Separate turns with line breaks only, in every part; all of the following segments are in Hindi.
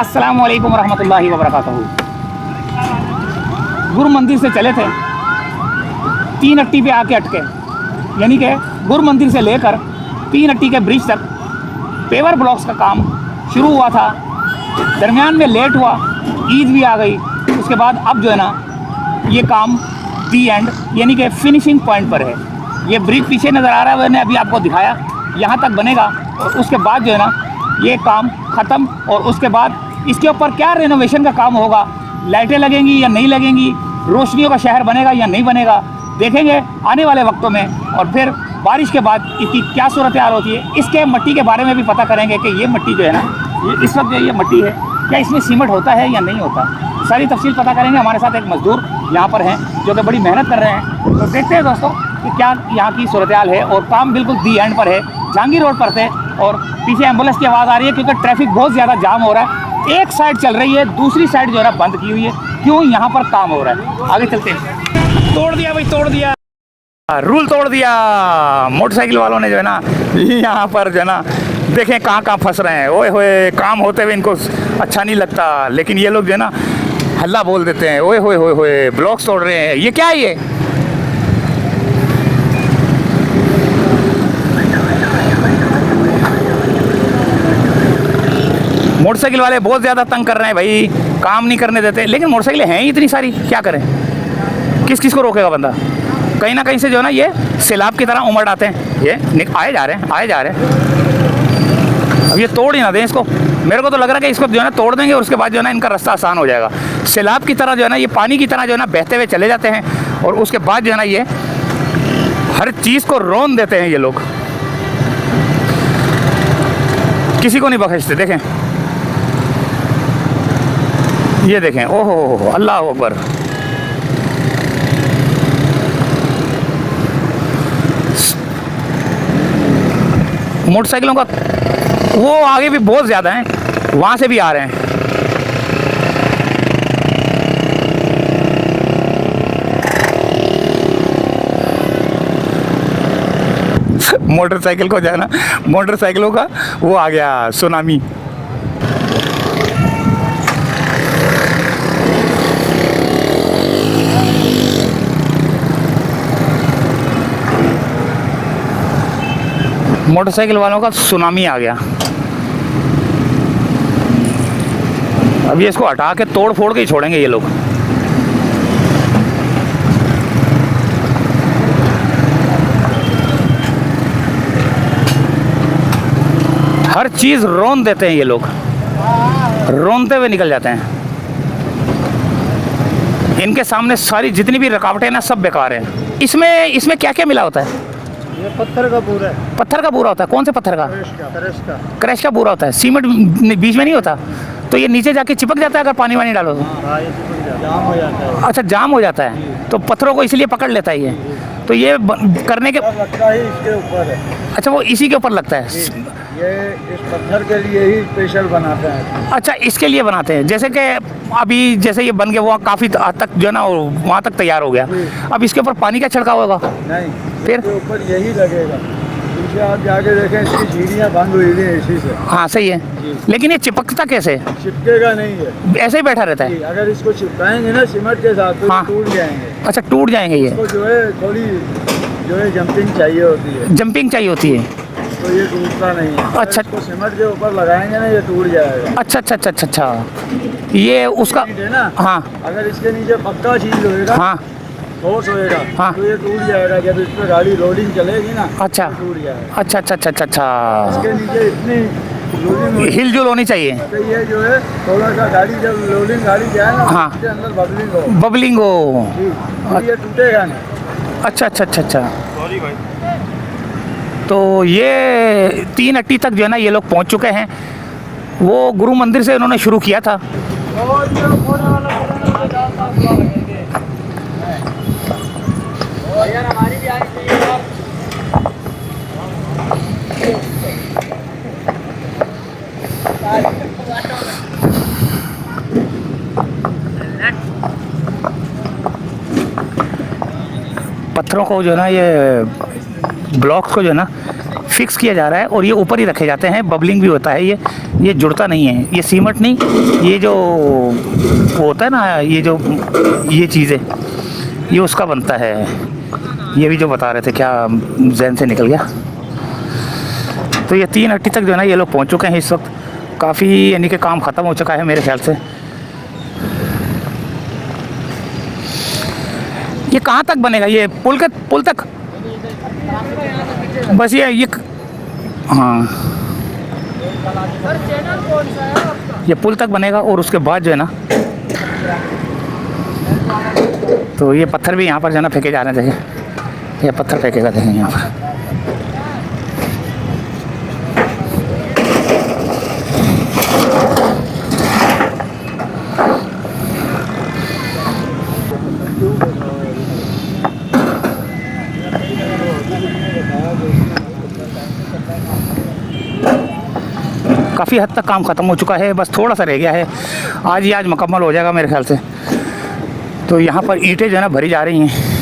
अस्सलामु अलैकुम रहमतुल्लाहि व बरकातहू। गुरु मंदिर से चले थे, 3 अट्टी पे आके अटके, यानी कि गुरु मंदिर से लेकर 3 अट्टी के ब्रिज तक पेवर ब्लॉक्स का काम शुरू हुआ था। दरमियान में लेट हुआ, ईद भी आ गई। उसके बाद अब जो है ना ये काम दी एंड यानी कि फिनिशिंग पॉइंट पर है। ये ब्रिज पीछे नज़र आ रहा है, मैंने अभी आपको दिखाया, यहाँ तक बनेगा और उसके बाद जो है ना ये काम ख़त्म। और उसके बाद इसके ऊपर क्या रेनोवेशन का काम होगा, लाइटें लगेंगी या नहीं लगेंगी, रोशनियों का शहर बनेगा या नहीं बनेगा, देखेंगे आने वाले वक्तों में। और फिर बारिश के बाद इसकी क्या सूरत हाल होती है, इसके मिट्टी के बारे में भी पता करेंगे कि ये मिट्टी जो है ना ये इस वक्त जो ये मिट्टी है क्या इसमें सीमेंट होता है या नहीं होता, सारी तफसील पता करेंगे। हमारे साथ एक मज़दूर यहाँ पर हैं जो कि बड़ी मेहनत कर रहे हैं। तो देखते हैं दोस्तों कि क्या यहाँ की सूरत हाल है। और काम बिल्कुल दी एंड पर है, जहांगीर रोड पर थे और पीछे एम्बुलेंस की आवाज़ आ रही है क्योंकि ट्रैफिक बहुत ज़्यादा जाम हो रहा है। एक साइड चल रही है, दूसरी साइड जो है ना बंद की हुई है। क्यों? यहाँ पर काम हो रहा है। आगे चलते हैं। तोड़ दिया भाई, तोड़ दिया, रूल तोड़ दिया मोटरसाइकिल वालों ने जो है ना। यहाँ पर जो है ना देखें कहाँ कहाँ फंस रहे हैं। ओए होए, काम होते हुए इनको अच्छा नहीं लगता, लेकिन ये लोग जो है ना हल्ला बोल देते हैं। ओए होए होए होए, ब्लॉक्स तोड़ रहे हैं। ये क्या है ये? मोटरसाइकिल वाले बहुत ज़्यादा तंग कर रहे हैं भाई, काम नहीं करने देते। लेकिन मोटरसाइकिलें हैं ही इतनी सारी, क्या करें? किस किस को रोकेगा बंदा? कहीं ना कहीं से जो है ना ये सैलाब की तरह उमड़ आते हैं। ये आए जा रहे हैं, आए जा रहे हैं। अब ये तोड़ ही ना दें इसको। मेरे को तो लग रहा है कि इसको जो है ना तोड़ देंगे और उसके बाद जो है ना इनका रास्ता आसान हो जाएगा। सैलाब की तरह जो है ना ये पानी की तरह जो है ना बहते हुए चले जाते हैं और उसके बाद जो है ना ये हर चीज़ को रौंद देते हैं ये लोग, किसी को नहीं बख्शते। देखें, ये देखें, ओहो अल्लाह अकबर। मोटरसाइकिलों का वो आगे भी बहुत ज़्यादा हैं, वहाँ से भी आ रहे हैं। मोटरसाइकिल को जाना, मोटरसाइकिलों का वो आ गया सुनामी। मोटरसाइकिल वालों का सुनामी आ गया। अब ये इसको हटा के तोड़ फोड़ के ही छोड़ेंगे ये लोग। हर चीज़ रौंद देते हैं ये लोग, रौंदते हुए निकल जाते हैं। इनके सामने सारी जितनी भी रुकावटें ना सब बेकार हैं। इसमें क्या क्या मिला होता है?
ये पत्थर का बूरा है।
पत्थर का बूरा होता है? कौन से पत्थर का? क्रैश का बूरा होता है। सीमेंट बीच में नहीं होता, तो ये नीचे जाके चिपक जाता है अगर पानी वानी डालो तो।
हाँ, ये जाम हो जाता है।
अच्छा, जाम हो जाता है, तो पत्थरों को इसलिए पकड़ लेता है ये। तो ये करने के
लगता है इसके ऊपर है।
अच्छा, वो इसी के ऊपर लगता है।
ये इस पत्थर के लिए ही स्पेशल बनाते हैं।
अच्छा, इसके लिए बनाते हैं। जैसे कि अभी जैसे ये बन गया, वो काफ़ी हद तक जो है ना वहाँ तक तैयार हो गया। अब इसके ऊपर पानी का छिड़काव होगा?
नहीं,
फिर
इसके ऊपर यही लगेगा। पीछे आप जाके देखें, इसकी सीढ़ियाँ बंद हुई थी इसी से।
हाँ सही है, लेकिन ये चिपकता कैसे?
चिपकेगा नहीं है,
ऐसे ही बैठा रहता है।
अगर इसको चिपकाएंगे ना सीमेंट के साथ तो
हाँ।
टूट जाएंगे।
अच्छा, टूट जाएंगे ये?
इसको जो है थोड़ी जो है जंपिंग चाहिए होती है।
जंपिंग चाहिए होती है,
तो ये टूटता नहीं है।
अच्छा।
इसको सीमेंट के ऊपर लगाएंगे ना ये टूट जाएगा।
अच्छा अच्छा अच्छा अच्छा अच्छा, ये उसका
ईंट है ना।
हाँ
अगर इसके नीचे पक्का चीज होएगा,
हाँ
ठोस होएगा,
हाँ।
तो ये टूट जाएगा। जब इस पर गाड़ी लोडिंग चलेगी ना,
अच्छा
तो टूट जाएगा।
अच्छा अच्छा अच्छा अच्छा अच्छा,
इसके नीचे इतनी लोडिंग
हिलजुल होनी चाहिए।
तो ये जो है थोड़ा सा गाड़ी जब लोडिंग गाड़ी जाए ना,
हाँ।
इसके अंदर बबलिंग हो
बबलिंग हो।
जी, तो ये टूटेगा नहीं।
अच्छा अच्छा अच्छा अच्छा,
सॉरी भाई।
तो ये 3 अट्टी तक जो है ना ये लोग पहुंच चुके हैं। वो गुरु मंदिर से उन्होंने शुरू किया था।
हमारी भी आनी चाहिए।
पत्थरों को जो है ना ये ब्लॉक्स को जो है ना फिक्स किया जा रहा है और ये ऊपर ही रखे जाते हैं, बबलिंग भी होता है, ये जुड़ता नहीं है, ये सीमेंट नहीं, ये जो वो होता है ना, ये चीज़ें ये उसका बनता है। ये भी जो बता रहे थे, क्या जहन से निकल गया। तो ये 3 अट्टी तक जो है ना ये लोग पहुंच चुके हैं इस वक्त, काफ़ी यानी कि काम ख़त्म हो चुका है मेरे ख्याल से। ये कहाँ तक बनेगा, ये पुल तक बस ये हाँ, ये पुल तक बनेगा और उसके बाद जो है ना, तो ये पत्थर भी यहाँ पर जो है ना फेंके जा रहे हैं। देखिए, ये पत्थर फेंकेगा, देखेंगे यहाँ पर। काफ़ी हद तक काम ख़त्म हो चुका है, बस थोड़ा सा रह गया है। आज मुकम्मल हो जाएगा मेरे ख्याल से। तो यहाँ पर ईंटें जो है ना भरी जा रही हैं।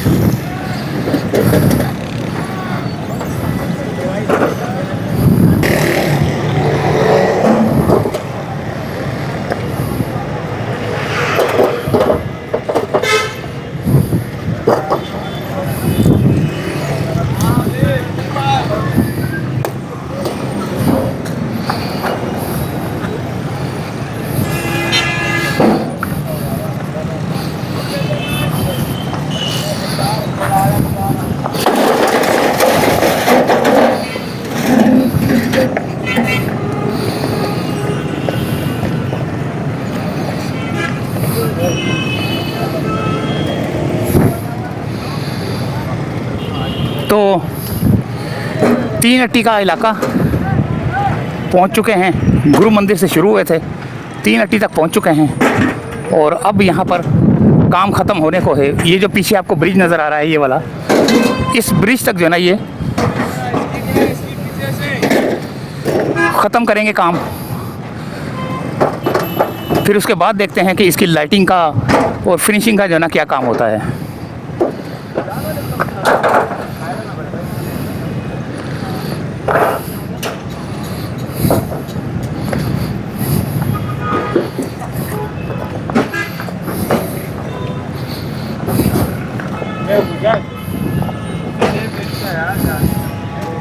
तो 3 अट्टी का इलाका पहुंच चुके हैं। गुरु मंदिर से शुरू हुए थे, 3 अट्टी तक पहुंच चुके हैं और अब यहाँ पर काम ख़त्म होने को है। ये जो पीछे आपको ब्रिज नज़र आ रहा है, ये वाला, इस ब्रिज तक जो है ना ये ख़त्म करेंगे काम। फिर उसके बाद देखते हैं कि इसकी लाइटिंग का और फिनिशिंग का जो है ना क्या काम होता है।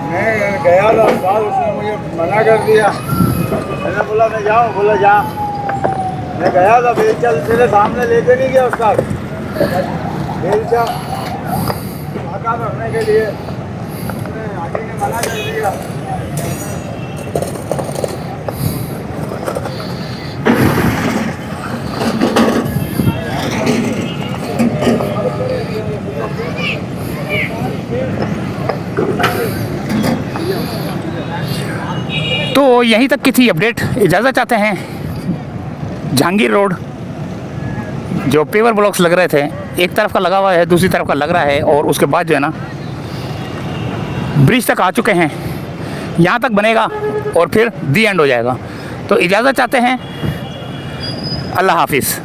मैं गया था साल, उसने मुझे मना कर दिया। मैंने बोला मैं जाऊँ, बोला जा। मैं गया था बेलचा, तेरे सामने लेके नहीं गया उसका बेलचा मकान रखने के लिए, आगे ने मना कर दिया।
तो यहीं तक की थी अपडेट। इजाज़त चाहते हैं। जहांगीर रोड जो पेवर ब्लॉक्स लग रहे थे, एक तरफ का लगा हुआ है, दूसरी तरफ का लग रहा है, और उसके बाद जो है ना ब्रिज तक आ चुके हैं। यहाँ तक बनेगा और फिर दी एंड हो जाएगा। तो इजाज़त चाहते हैं। अल्लाह हाफिज़।